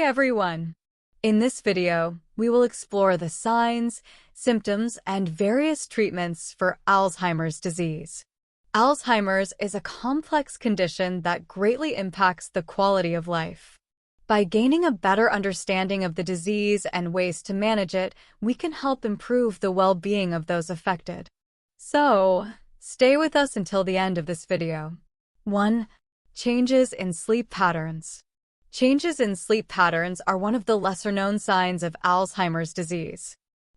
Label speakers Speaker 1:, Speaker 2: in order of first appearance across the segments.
Speaker 1: everyone! In this video, we will explore the signs, symptoms, and various treatments for Alzheimer's disease. Alzheimer's is a complex condition that greatly impacts the quality of life. By gaining a better understanding of the disease and ways to manage it, we can help improve the well-being of those affected. So, stay with us until the end of this video. 1. Changes in sleep patterns. Changes in sleep patterns are one of the lesser-known signs of Alzheimer's disease.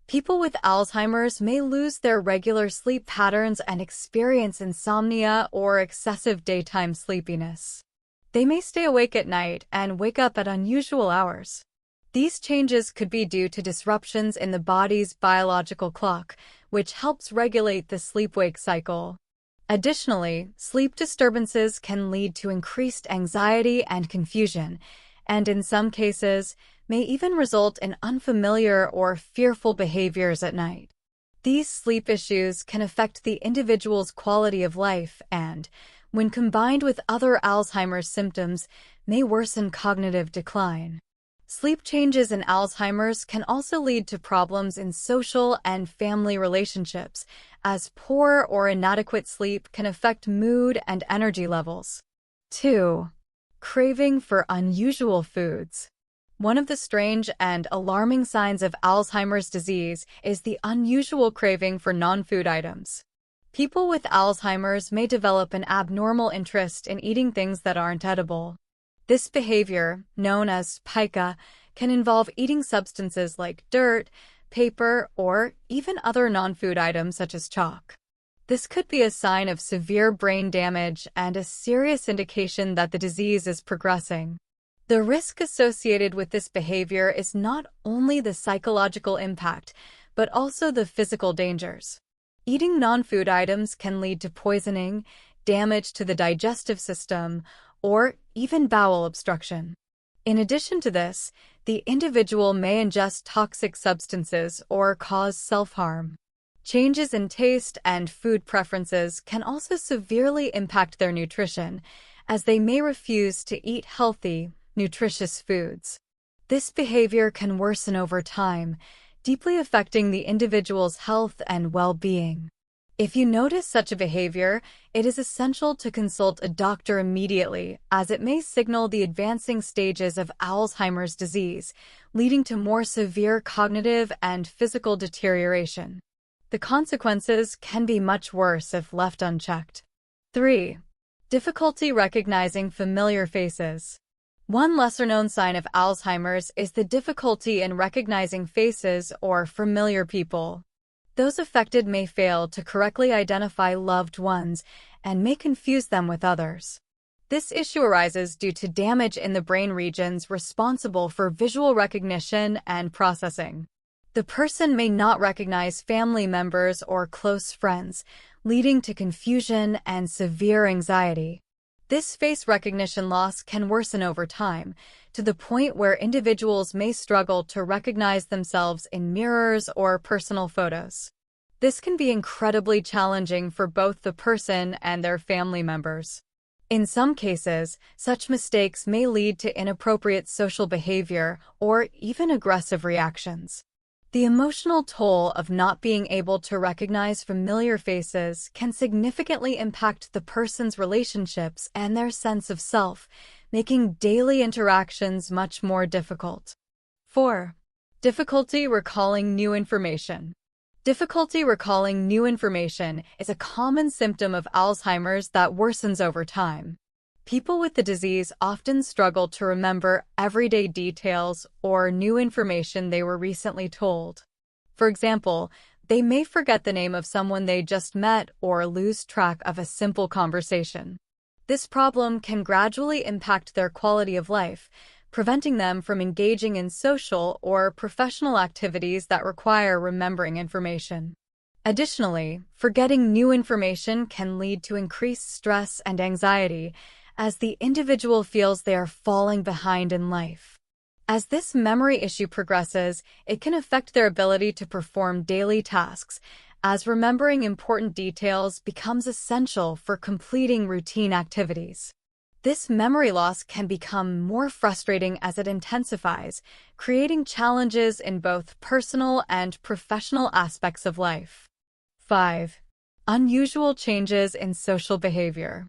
Speaker 1: People with Alzheimer's may lose their regular sleep patterns and experience insomnia or excessive daytime sleepiness. They may stay awake at night and wake up at unusual hours. These changes could be due to disruptions in the body's biological clock, which helps regulate the sleep-wake cycle. Additionally, sleep disturbances can lead to increased anxiety and confusion, and in some cases, may even result in unfamiliar or fearful behaviors at night. These sleep issues can affect the individual's quality of life and, when combined with other Alzheimer's symptoms, may worsen cognitive decline. Sleep changes in Alzheimer's can also lead to problems in social and family relationships, as poor or inadequate sleep can affect mood and energy levels. 2. Craving for unusual foods. One of the strange and alarming signs of Alzheimer's disease is the unusual craving for non-food items. People with Alzheimer's may develop an abnormal interest in eating things that aren't edible. This behavior, known as pica, can involve eating substances like dirt, paper, or even other non-food items such as chalk. This could be a sign of severe brain damage and a serious indication that the disease is progressing. The risk associated with this behavior is not only the psychological impact, but also the physical dangers. Eating non-food items can lead to poisoning, damage to the digestive system, or even bowel obstruction. In addition to this, the individual may ingest toxic substances or cause self-harm. Changes in taste and food preferences can also severely impact their nutrition, as they may refuse to eat healthy, nutritious foods. This behavior can worsen over time, deeply affecting the individual's health and well-being. If you notice such a behavior, it is essential to consult a doctor immediately, as it may signal the advancing stages of Alzheimer's disease, leading to more severe cognitive and physical deterioration. The consequences can be much worse if left unchecked. 3. Difficulty recognizing familiar faces. One lesser-known sign of Alzheimer's is the difficulty in recognizing faces or familiar people. Those affected may fail to correctly identify loved ones and may confuse them with others. This issue arises due to damage in the brain regions responsible for visual recognition and processing. The person may not recognize family members or close friends, leading to confusion and severe anxiety. This face recognition loss can worsen over time, to the point where individuals may struggle to recognize themselves in mirrors or personal photos. This can be incredibly challenging for both the person and their family members. In some cases, such mistakes may lead to inappropriate social behavior or even aggressive reactions. The emotional toll of not being able to recognize familiar faces can significantly impact the person's relationships and their sense of self, making daily interactions much more difficult. 4. Difficulty recalling new information. Difficulty recalling new information is a common symptom of Alzheimer's that worsens over time. People with the disease often struggle to remember everyday details or new information they were recently told. For example, they may forget the name of someone they just met or lose track of a simple conversation. This problem can gradually impact their quality of life, preventing them from engaging in social or professional activities that require remembering information. Additionally, forgetting new information can lead to increased stress and anxiety, as the individual feels they are falling behind in life. As this memory issue progresses, it can affect their ability to perform daily tasks, as remembering important details becomes essential for completing routine activities. This memory loss can become more frustrating as it intensifies, creating challenges in both personal and professional aspects of life. 5. Unusual changes in social behavior.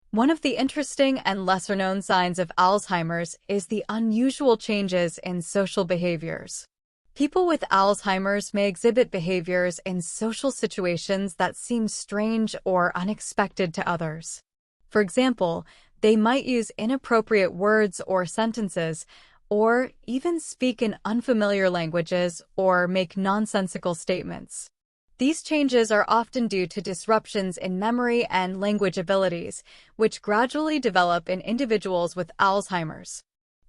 Speaker 1: One of the interesting and lesser-known signs of Alzheimer's is the unusual changes in social behaviors. People with Alzheimer's may exhibit behaviors in social situations that seem strange or unexpected to others. For example, they might use inappropriate words or sentences, or even speak in unfamiliar languages or make nonsensical statements. These changes are often due to disruptions in memory and language abilities, which gradually develop in individuals with Alzheimer's.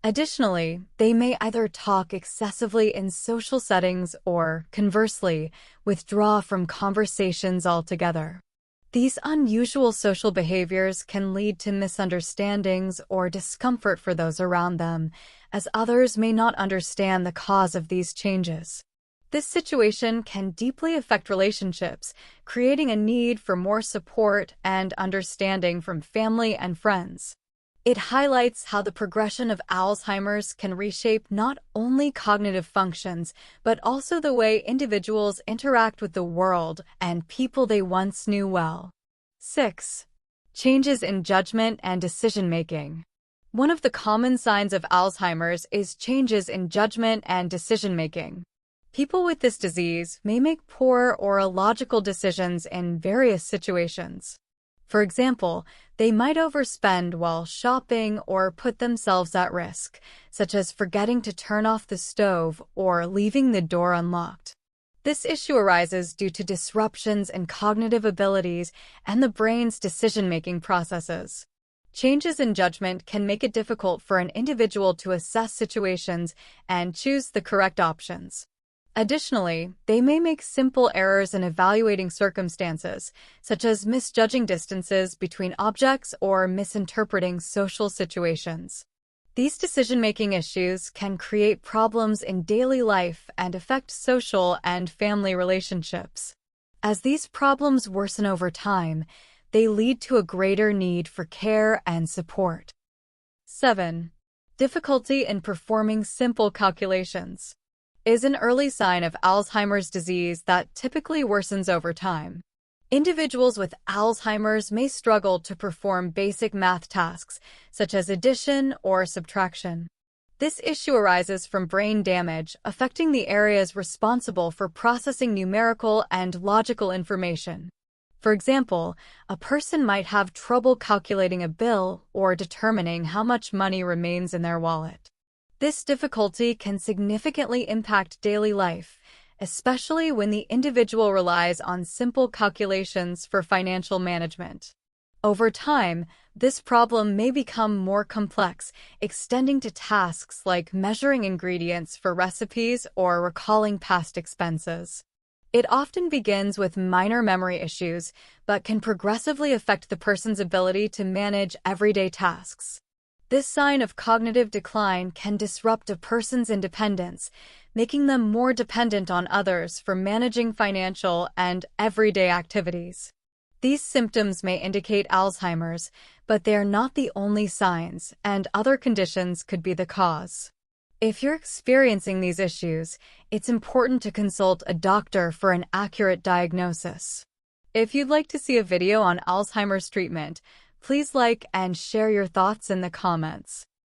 Speaker 1: Additionally, they may either talk excessively in social settings or, conversely, withdraw from conversations altogether. These unusual social behaviors can lead to misunderstandings or discomfort for those around them, as others may not understand the cause of these changes. This situation can deeply affect relationships, creating a need for more support and understanding from family and friends. It highlights how the progression of Alzheimer's can reshape not only cognitive functions, but also the way individuals interact with the world and people they once knew well. 6. Changes in judgment and decision-making. One of the common signs of Alzheimer's is changes in judgment and decision-making. People with this disease may make poor or illogical decisions in various situations. For example, they might overspend while shopping or put themselves at risk, such as forgetting to turn off the stove or leaving the door unlocked. This issue arises due to disruptions in cognitive abilities and the brain's decision-making processes. Changes in judgment can make it difficult for an individual to assess situations and choose the correct options. Additionally, they may make simple errors in evaluating circumstances, such as misjudging distances between objects or misinterpreting social situations. These decision-making issues can create problems in daily life and affect social and family relationships. As these problems worsen over time, they lead to a greater need for care and support. 7. Difficulty in performing simple calculations is an early sign of Alzheimer's disease that typically worsens over time. Individuals with Alzheimer's may struggle to perform basic math tasks, such as addition or subtraction. This issue arises from brain damage affecting the areas responsible for processing numerical and logical information. For example, a person might have trouble calculating a bill or determining how much money remains in their wallet. This difficulty can significantly impact daily life, especially when the individual relies on simple calculations for financial management. Over time, this problem may become more complex, extending to tasks like measuring ingredients for recipes or recalling past expenses. It often begins with minor memory issues, but can progressively affect the person's ability to manage everyday tasks. This sign of cognitive decline can disrupt a person's independence, making them more dependent on others for managing financial and everyday activities. These symptoms may indicate Alzheimer's, but they are not the only signs, and other conditions could be the cause. If you're experiencing these issues, it's important to consult a doctor for an accurate diagnosis. If you'd like to see a video on Alzheimer's treatment, please like and share your thoughts in the comments.